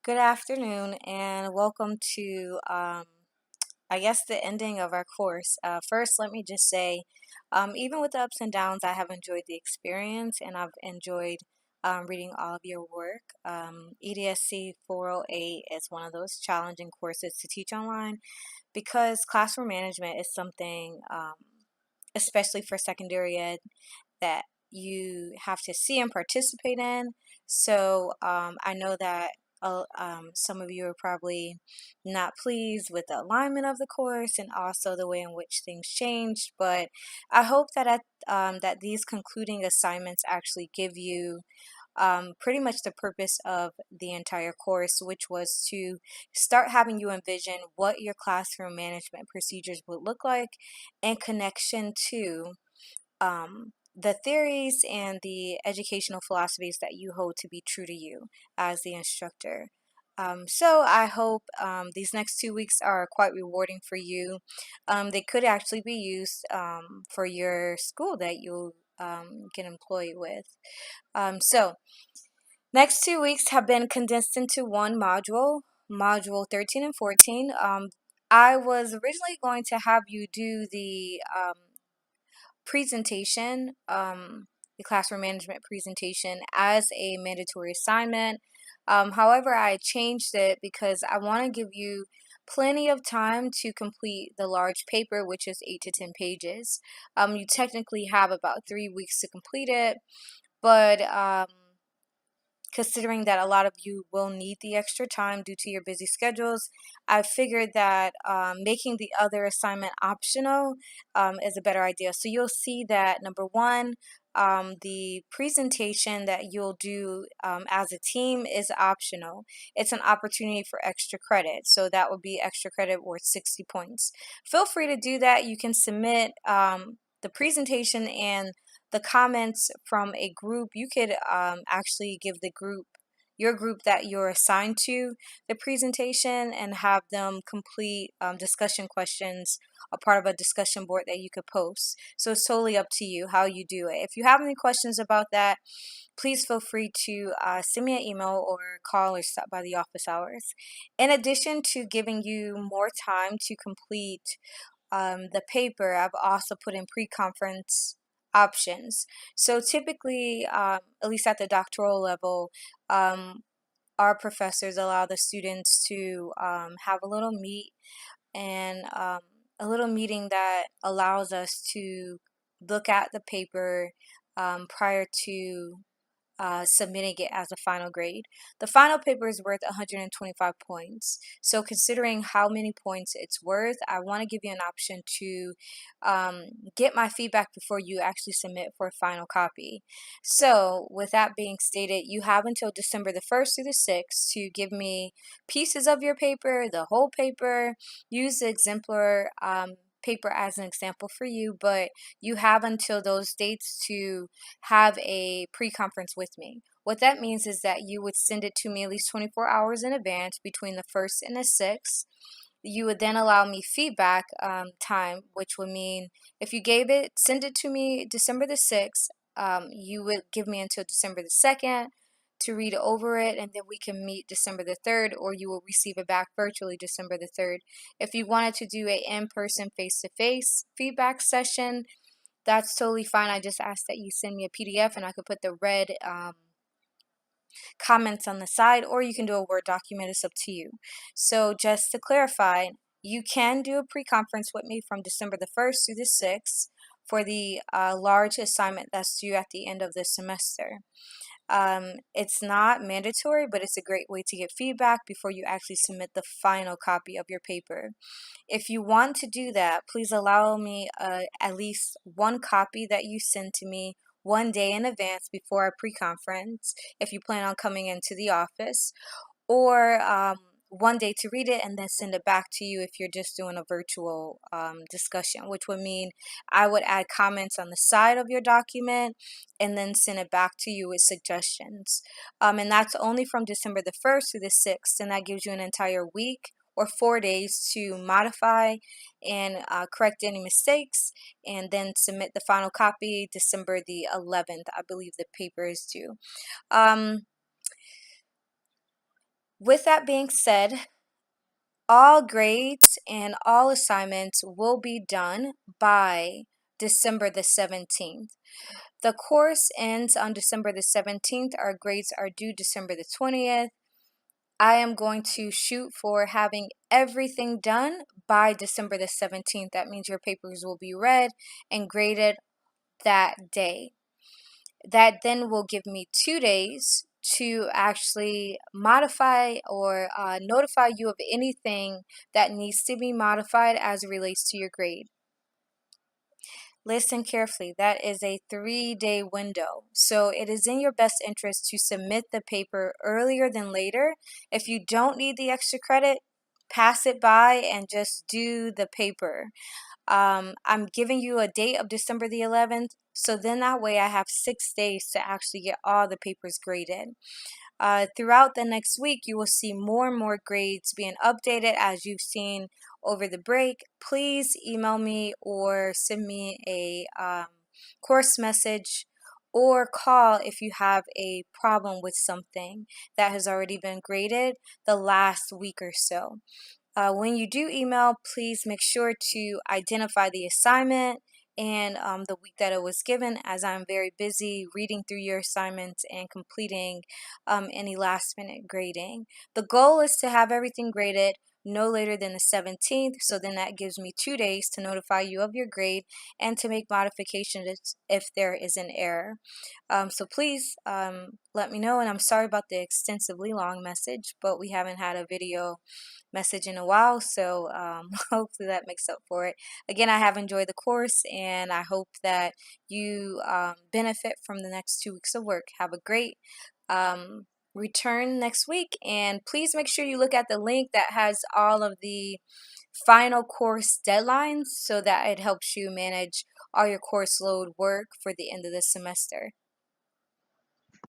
Good afternoon, and welcome to, I guess, the ending of our course. First, let me just say, even with the ups and downs, I have enjoyed the experience and I've enjoyed reading all of your work. EDSC 408 is one of those challenging courses to teach online because classroom management is something, especially for secondary ed, that you have to see and participate in. So I know that some of you are probably not pleased with the alignment of the course and also the way in which things changed. But I hope that that these concluding assignments actually give you pretty much the purpose of the entire course, which was to start having you envision what your classroom management procedures would look like in connection to the theories and the educational philosophies that you hold to be true to you as the instructor. So I hope these next 2 weeks are quite rewarding for you. They could actually be used for your school that you'll get employed with. So next 2 weeks have been condensed into one module, module 13 and 14. I was originally going to have you do presentation, the classroom management presentation, as a mandatory assignment. However, I changed it because I want to give you plenty of time to complete the large paper, which is 8 to 10 pages. You technically have about 3 weeks to complete it, but considering that a lot of you will need the extra time due to your busy schedules, I figured that making the other assignment optional is a better idea. So you'll see that number one, the presentation that you'll do as a team is optional. It's an opportunity for extra credit. So that would be extra credit worth 60 points. Feel free to do that. You can submit the presentation and the comments from a group. You could actually give your group that you're assigned to, the presentation and have them complete discussion questions, a part of a discussion board that you could post. So it's totally up to you how you do it. If you have any questions about that, please feel free to send me an email or call or stop by the office hours. In addition to giving you more time to complete the paper, I've also put in pre-conference options. So typically, at least at the doctoral level, our professors allow the students to have a little meet and a little meeting that allows us to look at the paper prior to submitting it as a final grade. The final paper is worth 125 points. So considering how many points it's worth, I want to give you an option to get my feedback before you actually submit for a final copy. So with that being stated, you have until December the 1st through the 6th to give me pieces of your paper, the whole paper, use the exemplar paper as an example for you, but you have until those dates to have a pre-conference with me. What that means is that you would send it to me at least 24 hours in advance between the 1st and the 6th. You would then allow me feedback time, which would mean if you send it to me December the 6th, you would give me until December the 2nd to read over it, and then we can meet December the 3rd, or you will receive it back virtually December the 3rd. If you wanted to do a in-person face-to-face feedback session, that's totally fine. I just ask that you send me a PDF and I could put the red comments on the side, or you can do a Word document. It's up to you. So just to clarify, you can do a pre-conference with me from December the 1st through the 6th for the large assignment that's due at the end of the semester. It's not mandatory, but it's a great way to get feedback before you actually submit the final copy of your paper. If you want to do that, please allow me at least one copy that you send to me one day in advance before our pre-conference, if you plan on coming into the office, or one day to read it and then send it back to you if you're just doing a virtual discussion, which would mean I would add comments on the side of your document and then send it back to you with suggestions. And that's only from December the 1st through the 6th, and that gives you an entire week or 4 days to modify and correct any mistakes, and then submit the final copy December the 11th. I believe the paper is due. With that being said, all grades and all assignments will be done by December the 17th. The course ends on December the 17th. Our grades are due December the 20th. I am going to shoot for having everything done by December the 17th. That means your papers will be read and graded that day. That then will give me 2 days to actually modify or notify you of anything that needs to be modified as it relates to your grade. Listen carefully, that is a 3-day window. So it is in your best interest to submit the paper earlier than later. If you don't need the extra credit, pass it by and just do the paper. I'm giving you a date of December the 11th, so then that way I have 6 days to actually get all the papers graded. Throughout the next week, you will see more and more grades being updated as you've seen over the break. Please email me or send me a course message or call if you have a problem with something that has already been graded the last week or so. When you do email, please make sure to identify the assignment and the week that it was given, as I'm very busy reading through your assignments and completing any last minute grading. The goal is to have everything graded no later than the 17th, so then that gives me 2 days to notify you of your grade and to make modifications if there is an error. So please let me know, and I'm sorry about the extensively long message, but we haven't had a video message in a while, so hopefully that makes up for it. Again, I have enjoyed the course, and I hope that you benefit from the next 2 weeks of work. Have a great return next week, and please make sure you look at the link that has all of the final course deadlines so that it helps you manage all your course load work for the end of the semester.